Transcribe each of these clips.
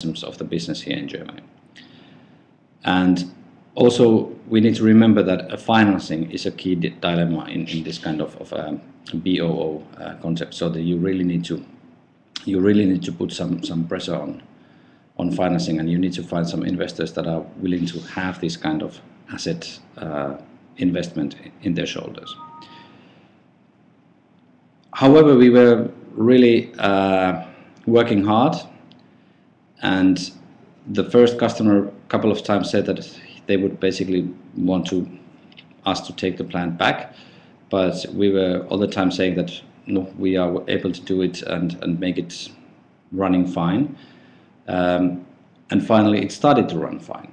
of the business here in Germany. And also we need to remember that financing is a key dilemma in this kind of BOO concept, so that you really need to put some pressure on financing, and you need to find some investors that are willing to have this kind of asset investment in their shoulders. However, we were really working hard, and the first customer a couple of times said that they would basically want us to take the plant back, but we were all the time saying that no, we are able to do it and make it running fine. And finally it started to run fine.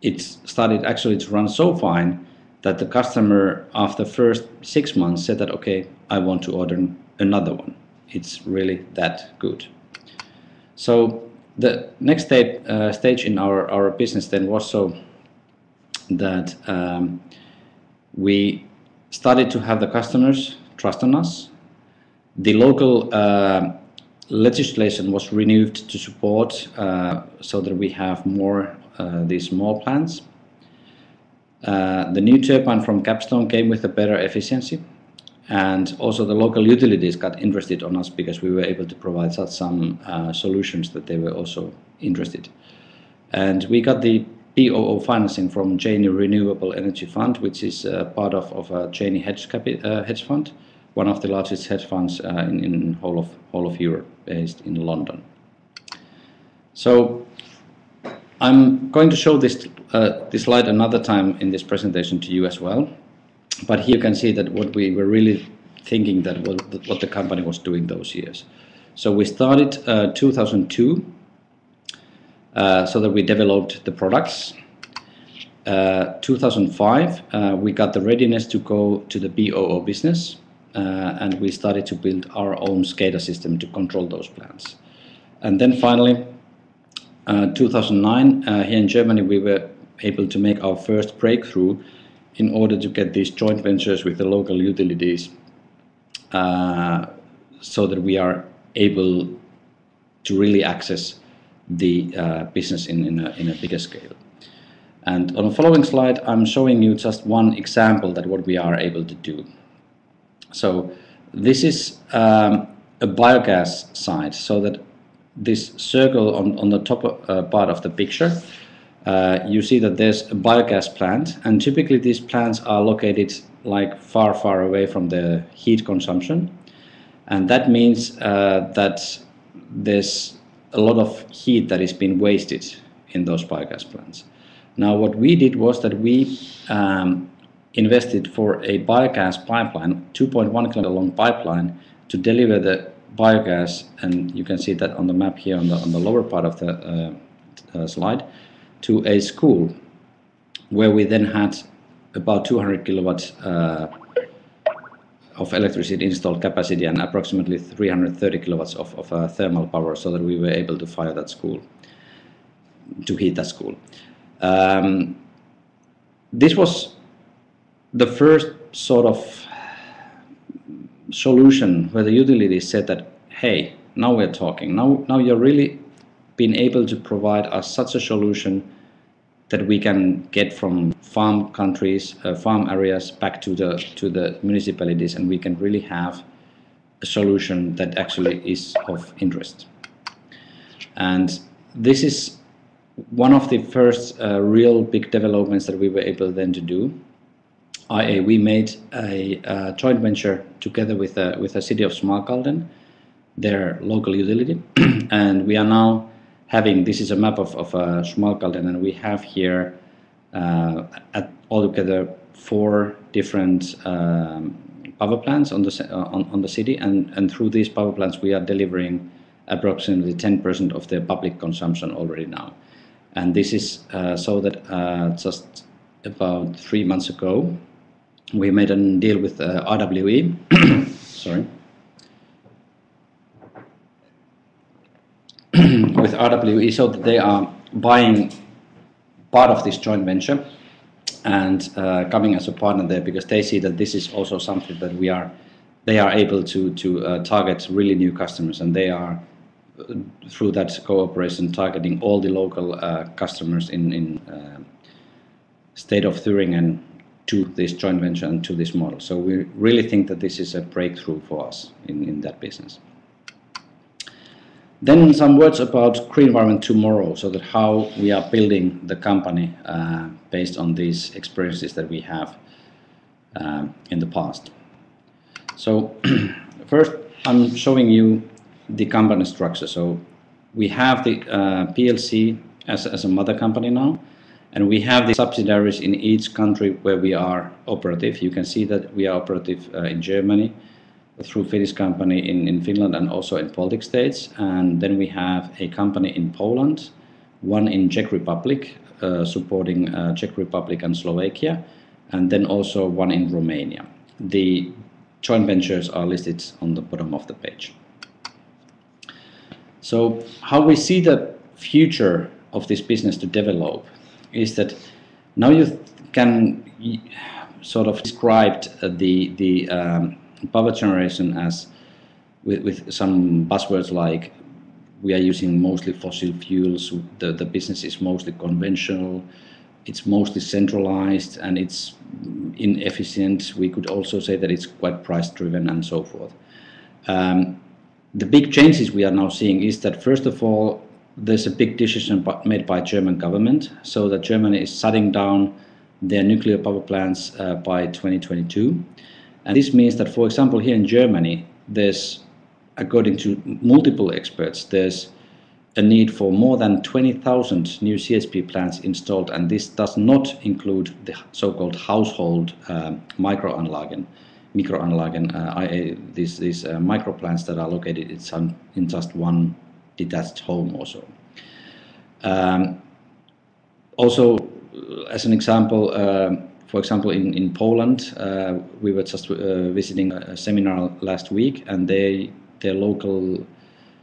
It started actually to run so fine that the customer after first 6 months said that, okay, I want to order another one. It's really that good. So the next stage in our business then was so that we started to have the customers trust on us. The local legislation was renewed to support so that we have more these small plants. The new turbine from Capstone came with a better efficiency, and also the local utilities got interested on us because we were able to provide such some solutions that they were also interested. And we got the BOO financing from Cheney Renewable Energy Fund, which is part of Cheney hedge fund, one of the largest hedge funds in whole of Europe, based in London. So I'm going to show this slide another time in this presentation to you as well. But here you can see that what we were really thinking that what the company was doing those years. So we started 2002, so that we developed the products. 2005 we got the readiness to go to the BOO business, and we started to build our own SCADA system to control those plants. And then finally 2009 here in Germany we were able to make our first breakthrough in order to get these joint ventures with the local utilities, so that we are able to really access the business in a bigger scale. And on the following slide I'm showing you just one example that what we are able to do. So this is a biogas site, so that this circle on the top part of the picture, you see that there's a biogas plant, and typically these plants are located like far away from the heat consumption, and that means that there's a lot of heat that is being wasted in those biogas plants. Now what we did was that we invested for a biogas pipeline, 2.1 kilometer long pipeline, to deliver the biogas, and you can see that on the map here on the lower part of the slide, to a school, where we then had about 200 kilowatts of electricity installed capacity and approximately 330 kilowatts of thermal power, so that we were able to fire that school, to heat that school. This was the first sort of solution where the utility said that, hey, now we're talking, now you're really been able to provide us such a solution that we can get from farm countries, farm areas back to the municipalities, and we can really have a solution that actually is of interest. And this is one of the first real big developments that we were able then to do. We made a joint venture together with the city of Smalkalden, their local utility, and we are now having, this is a map of Smalkalden, and we have here altogether 4 different power plants on the city, and through these power plants we are delivering approximately 10% of the public consumption already now. And this is so that just about 3 months ago we made a deal with RWE sorry, with RWE, so that they are buying part of this joint venture and coming as a partner there, because they see that this is also something that they are able to target really new customers, and they are through that cooperation targeting all the local customers in state of Thüringen to this joint venture and to this model. So we really think that this is a breakthrough for us in that business. Then some words about Green Environment Tomorrow, so that how we are building the company based on these experiences that we have in the past. So first I'm showing you the company structure. So we have the PLC as a mother company now, and we have the subsidiaries in each country where we are operative. You can see that we are operative in Germany, through Finnish company in Finland and also in Baltic states. And then we have a company in Poland, one in Czech Republic, supporting Czech Republic and Slovakia, and then also one in Romania. The joint ventures are listed on the bottom of the page. So how we see the future of this business to develop is that now you can sort of describe the power generation as with some buzzwords like we are using mostly fossil fuels, the business is mostly conventional, it's mostly centralized, and it's inefficient. We could also say that it's quite price driven and so forth. The big changes we are now seeing is that first of all there's a big decision made by German government, so that Germany is shutting down their nuclear power plants by 2022. And this means that, for example, here in Germany, there's, according to multiple experts, there's a need for more than 20,000 new CHP plants installed, and this does not include the so-called household microanlagen, i.e. these micro plants that are located in just one detached home or so. Also, as an example, for example, in Poland, we were just visiting a seminar last week, and their local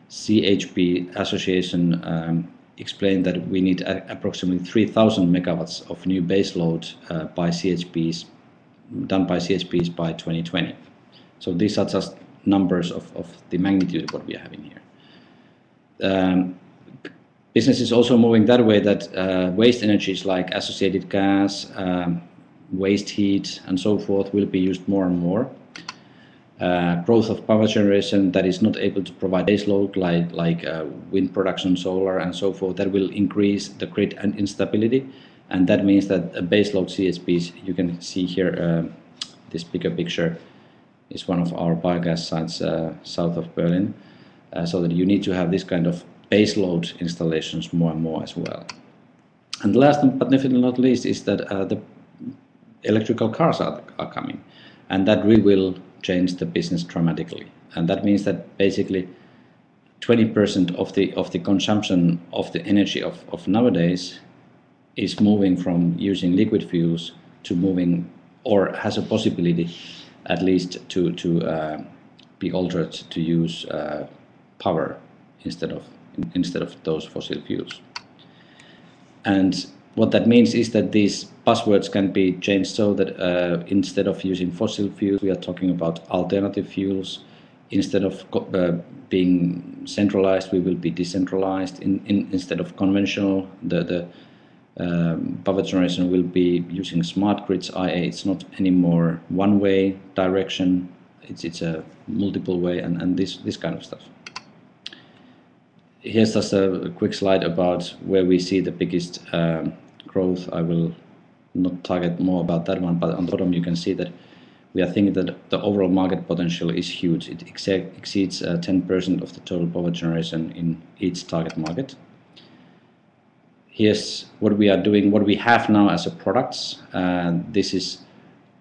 CHP association explained that we need approximately 3,000 megawatts of new baseload by CHPs, done by CHPs by 2020. So these are just numbers of the magnitude of what we are having here. Business is also moving that way, that waste energies like associated gas, waste heat and so forth will be used more and more. Growth of power generation that is not able to provide base load like wind production, solar and so forth, that will increase the grid and instability, and that means that a base load CHPs, you can see here this bigger picture is one of our biogas sites south of Berlin, so that you need to have this kind of base load installations more and more as well. And last but definitely not least is that the electrical cars are coming, and that really will change the business dramatically. And that means that basically 20% of the consumption of the energy of nowadays is moving from using liquid fuels to moving, or has a possibility at least to be altered to use power instead of those fossil fuels. And what that means is that these buzzwords can be changed so that instead of using fossil fuels, we are talking about alternative fuels. Instead of being centralized, we will be decentralized. Instead of conventional, the power generation will be using smart grids, i.e. it's not anymore one-way direction, it's a multiple way, and this kind of stuff. Here's just a quick slide about where we see the biggest growth. I will not target more about that one, but on the bottom you can see that we are thinking that the overall market potential is huge. It exceeds 10% of the total power generation in each target market. Here's what we are doing, what we have now as a products. This is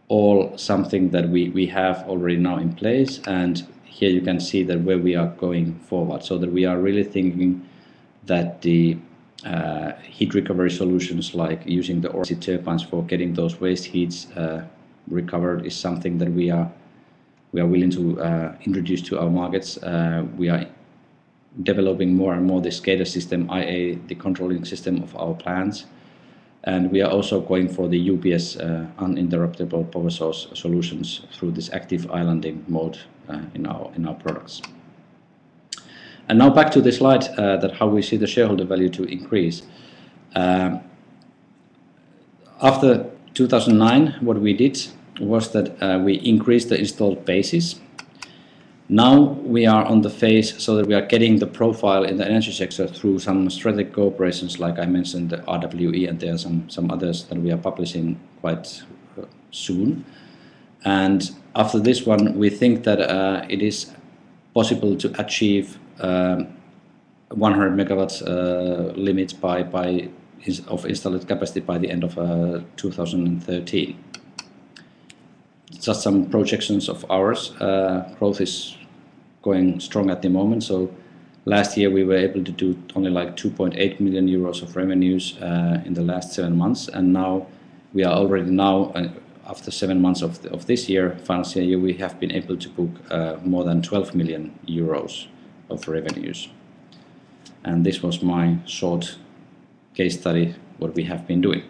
all something that we have already now in place, and here you can see that where we are going forward, so that we are really thinking that the heat recovery solutions like using the RC turbines for getting those waste heats recovered is something that we are willing to introduce to our markets. We are developing more and more the SCADA system, i.e. the controlling system of our plants, and we are also going for the UPS uninterruptible power source solutions through this active islanding mode in our products. And now back to the slide that how we see the shareholder value to increase. After 2009, what we did was that we increased the installed bases. Now we are on the phase so that we are getting the profile in the energy sector through some strategic cooperations, like I mentioned, the RWE, and there are some others that we are publishing quite soon. And after this one, we think that it is possible to achieve 100 megawatts limit of installed capacity by the end of 2013. Just some projections of ours. Growth is going strong at the moment. So last year we were able to do only like 2.8 million euros of revenues in the last 7 months, and now we are already after 7 months of this year, financial year, we have been able to book more than 12 million euros of revenues. And this was my short case study what we have been doing.